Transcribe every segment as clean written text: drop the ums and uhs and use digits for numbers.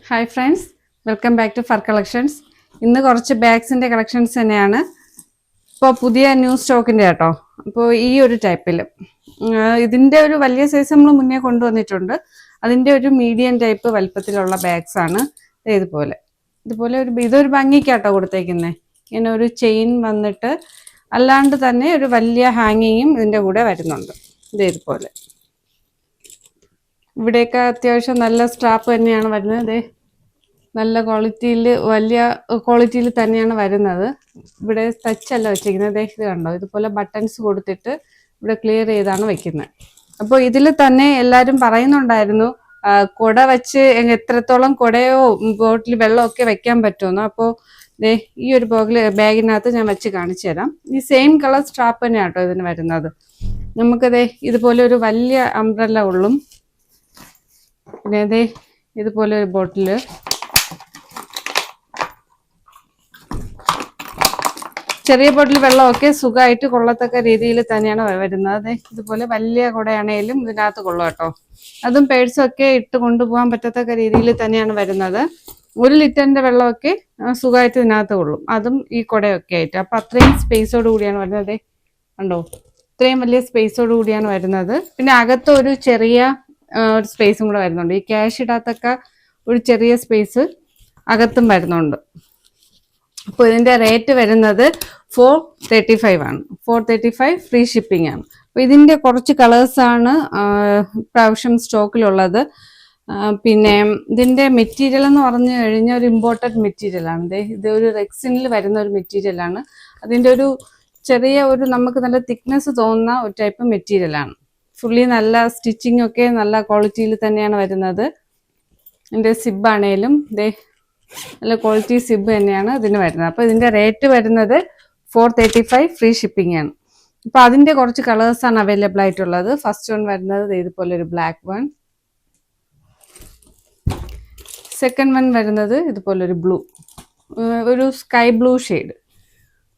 Hi friends, welcome back to fur collections. ഇന്ന് കുറച്ച് ബാഗ്സിൻ്റെ collections തന്നെയാണ്. ഇപ്പോൾ പുതിയ ന്യൂ സ്റ്റോക്കിൻ്റെ കേട്ടോ. അപ്പോൾ ഈ ഒരു ടൈപ്പിൽ ഇതിൻ്റെ ഒരു വലിയ സൈസ് നമ്മൾ മുന്നേ കൊണ്ടുവന്നിട്ടുണ്ട്. അതിൻ്റെ ഒരു മീഡിയം ടൈപ്പ് വലുപ്പത്തിലുള്ള ബാഗ്സ് ആണ്. ഇതുപോലെ ഇതൊരു ഭംഗിക്കാട്ടോ കൊടുത്തേക്കുന്നത്. ഇങ്ങനെ ഒരു ചെയിൻ വന്നിട്ട് അല്ലാണ്ട് തന്നെ ഒരു വലിയ ഹാങ്ങിങ്ങും ഇതിൻ്റെ കൂടെ വരുന്നുണ്ട്. ഇതുപോലെ ഇവിടെയൊക്കെ അത്യാവശ്യം നല്ല സ്ട്രാപ്പ് തന്നെയാണ് വരുന്നത്. നല്ല വലിയ ക്വാളിറ്റിയിൽ തന്നെയാണ് വരുന്നത്. ഇവിടെ ടച്ചല്ല വെച്ചിരിക്കുന്നത്. ഇത് കണ്ടോ, ഇതുപോലെ ബട്ടൺസ് കൊടുത്തിട്ട് ഇവിടെ ക്ലിയർ ചെയ്താണ് വെക്കുന്നത്. അപ്പോൾ ഇതിൽ തന്നെ എല്ലാവരും പറയുന്നുണ്ടായിരുന്നു കുട വെച്ച് എത്രത്തോളം കുടയോ ബോട്ടിൽ വെള്ളമൊക്കെ വെക്കാൻ പറ്റുമെന്ന്. അപ്പോൾ ഈ ഒരു ബാഗിനകത്ത് ഞാൻ വെച്ച് കാണിച്ചു തരാം. ഈ സെയിം കളർ സ്ട്രാപ്പ് തന്നെയാണ് കേട്ടോ ഇതിന് വരുന്നത്. നമുക്കതേ ഇതുപോലെ ഒരു വലിയ അംബ്രല്ല ഉള്ളും, പിന്നെ ഇതുപോലെ ഒരു ബോട്ടിൽ, ചെറിയ ബോട്ടിൽ വെള്ളമൊക്കെ സുഖമായിട്ട് കൊള്ളത്തക്ക രീതിയിൽ തന്നെയാണ് വരുന്നത്. ഇതുപോലെ വലിയ കുടയാണേലും ഇതിനകത്ത് കൊള്ളും കേട്ടോ. അതും പേഴ്സും ഒക്കെ ഇട്ട് കൊണ്ടുപോകാൻ പറ്റത്തക്ക രീതിയിൽ തന്നെയാണ് വരുന്നത്. 1 ലിറ്ററിന്റെ വെള്ളമൊക്കെ സുഖമായിട്ട് ഇതിനകത്ത് കൊള്ളും, അതും ഈ കുടയൊക്കെ ആയിട്ട്. അപ്പൊ അത്രയും സ്പേസോട് കൂടിയാണ് വരുന്നത്. കണ്ടോ, ഇത്രയും വലിയ സ്പേസോട് കൂടിയാണ് വരുന്നത്. പിന്നെ അകത്ത് ഒരു ചെറിയ ഒരു സ്പേസും കൂടെ വരുന്നുണ്ട്. ഈ ക്യാഷ് ഇടാത്തൊക്കെ ഒരു ചെറിയ സ്പേസ് അകത്തും വരുന്നുണ്ട്. അപ്പോൾ ഇതിന്റെ റേറ്റ് വരുന്നത് 435 ആണ്. 435 ഫ്രീ ഷിപ്പിംഗ് ആണ്. അപ്പോൾ ഇതിന്റെ കുറച്ച് കളേഴ്സാണ് പ്രാവശ്യം സ്റ്റോക്കിലുള്ളത്. പിന്നെ ഇതിന്റെ മെറ്റീരിയൽ എന്ന് പറഞ്ഞു കഴിഞ്ഞാൽ ഒരു ഇമ്പോർട്ടഡ് മെറ്റീരിയൽ ആണ്. ഇത് ഒരു റെക്സിനിൽ വരുന്ന ഒരു മെറ്റീരിയൽ ആണ്. അതിന്റെ ഒരു ചെറിയ നമുക്ക് നല്ല തിക്നെസ് തോന്നുന്ന ഒരു ടൈപ്പ് മെറ്റീരിയൽ ആണ്. ഫുള്ളി നല്ല സ്റ്റിച്ചിങ് ഒക്കെ നല്ല ക്വാളിറ്റിയിൽ തന്നെയാണ് വരുന്നത്. ഇതിന്റെ സിബ് ആണേലും നല്ല ക്വാളിറ്റി സിബ് തന്നെയാണ് ഇതിന് വരുന്നത്. അപ്പോൾ ഇതിന്റെ റേറ്റ് വരുന്നത് 435 ഫ്രീ ഷിപ്പിംഗ് ആണ്. അപ്പോൾ അതിന്റെ കുറച്ച് കളേഴ്സാണ് അവൈലബിൾ ആയിട്ടുള്ളത്. ഫസ്റ്റ് വൺ വരുന്നത് ഇതുപോലെ ഒരു ബ്ലാക്ക് വൺ, സെക്കൻഡ് വൺ വരുന്നത് ഇതുപോലെ ഒരു ബ്ലൂ, ഒരു സ്കൈ ബ്ലൂ ഷെയ്ഡ്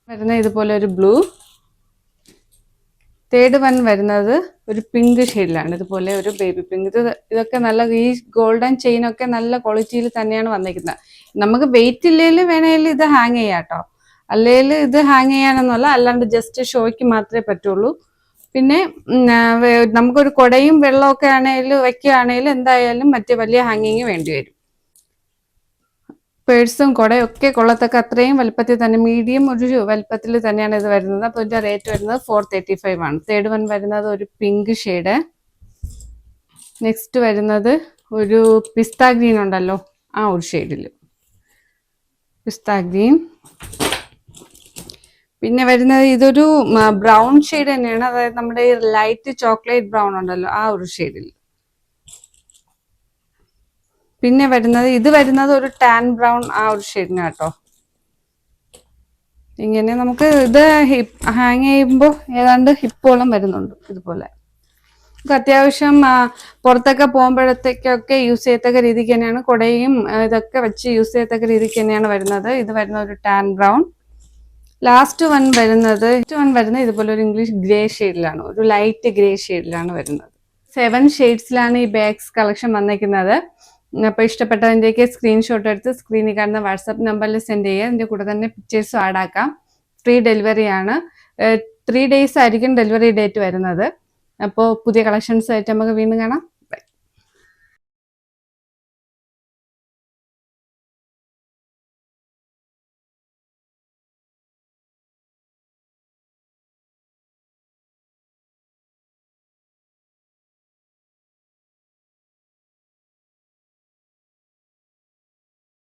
വരുന്നത്, ഇതുപോലെ ഒരു ബ്ലൂ. തേർഡ് വൺ വരുന്നത് ഒരു പിങ്ക് ഷെയ്ഡിലാണ്, ഇതുപോലെ ഒരു ബേബി പിങ്ക്. ഇതൊക്കെ നല്ല, ഈ ഗോൾഡൻ ചെയിനൊക്കെ നല്ല ക്വാളിറ്റിയിൽ തന്നെയാണ് വന്നിരിക്കുന്നത്. നമുക്ക് വെയിറ്റ് ഇല്ലെങ്കിൽ വേണേലും ഇത് ഹാങ് ചെയ്യാം കേട്ടോ. അല്ലെങ്കിൽ ഇത് ഹാങ് ചെയ്യാനൊന്നുമല്ല, അല്ലാണ്ട് ജസ്റ്റ് ഷോയ്ക്ക് മാത്രമേ പറ്റുള്ളൂ. പിന്നെ നമുക്കൊരു കുടയും വെള്ളമൊക്കെ ആണെങ്കിലും വെക്കുകയാണെങ്കിലും എന്തായാലും മറ്റേ വലിയ ഹാങ്ങിങ് വേണ്ടി വരും. പേഴ്സും കുടയൊക്കെ കൊള്ളത്തക്ക അത്രയും വലുപ്പത്തിൽ തന്നെ, മീഡിയം ഒരു വലുപ്പത്തിൽ തന്നെയാണ് ഇത് വരുന്നത്. അപ്പോൾ ഇതിന്റെ റേറ്റ് വരുന്നത് 435 ആണ്. തേർഡ് വൺ വരുന്നത് ഒരു പിങ്ക് ഷെയ്ഡ്. നെക്സ്റ്റ് വരുന്നത് ഒരു പിസ്ത ഗ്രീൻ ഉണ്ടല്ലോ, ആ ഒരു ഷെയ്ഡിൽ പിസ്ത ഗ്രീൻ. പിന്നെ വരുന്നത് ഇതൊരു ബ്രൗൺ ഷെയ്ഡ് തന്നെയാണ്, അതായത് നമ്മുടെ ഈ ലൈറ്റ് ചോക്ലേറ്റ് ബ്രൗൺ ഉണ്ടല്ലോ, ആ ഒരു ഷെയ്ഡിൽ. പിന്നെ വരുന്നത് ഒരു ടാൻ ബ്രൗൺ, ആ ഒരു ഷെയ്ഡിന് കേട്ടോ. ഇങ്ങനെ നമുക്ക് ഇത് ഹാങ് ചെയ്യുമ്പോൾ ഏതാണ്ട് ഹിപ്പോളം വരുന്നുണ്ട്. ഇതുപോലെ നമുക്ക് അത്യാവശ്യം പുറത്തൊക്കെ പോകുമ്പോഴത്തേക്കൊക്കെ യൂസ് ചെയ്യത്തക്ക രീതിക്ക് തന്നെയാണ്, കുടയും ഇതൊക്കെ വെച്ച് യൂസ് ചെയ്യത്തക്ക രീതിക്ക് തന്നെയാണ് വരുന്നത്. ഇത് വരുന്ന ഒരു ടാൻ ബ്രൗൺ. ലാസ്റ്റ് വൺ വരുന്നത് ഇതുപോലെ ഒരു ഇംഗ്ലീഷ് ഗ്രേ ഷെയ്ഡിലാണ്, ഒരു ലൈറ്റ് ഗ്രേ ഷെയ്ഡിലാണ് വരുന്നത്. 7 ഷെയ്ഡ്സിലാണ് ഈ ബാഗ്സ് കളക്ഷൻ വന്നിരിക്കുന്നത്. അപ്പോൾ ഇഷ്ടപ്പെട്ടതിൻ്റെയൊക്കെ സ്ക്രീൻഷോട്ട് എടുത്ത് സ്ക്രീനിൽ കാണുന്ന വാട്സാപ്പ് നമ്പറിൽ സെൻഡ് ചെയ്യുക. അതിൻ്റെ കൂടെ തന്നെ പിക്ചേഴ്സും ആഡ് ആക്കാം. ഫ്രീ ഡെലിവറി ആണ്. 3 days ആയിരിക്കും ഡെലിവറി ഡേറ്റ് വരുന്നത്. അപ്പോൾ പുതിയ കളക്ഷൻസ് ആയിട്ട് നമുക്ക് വീണ്ടും കാണാം.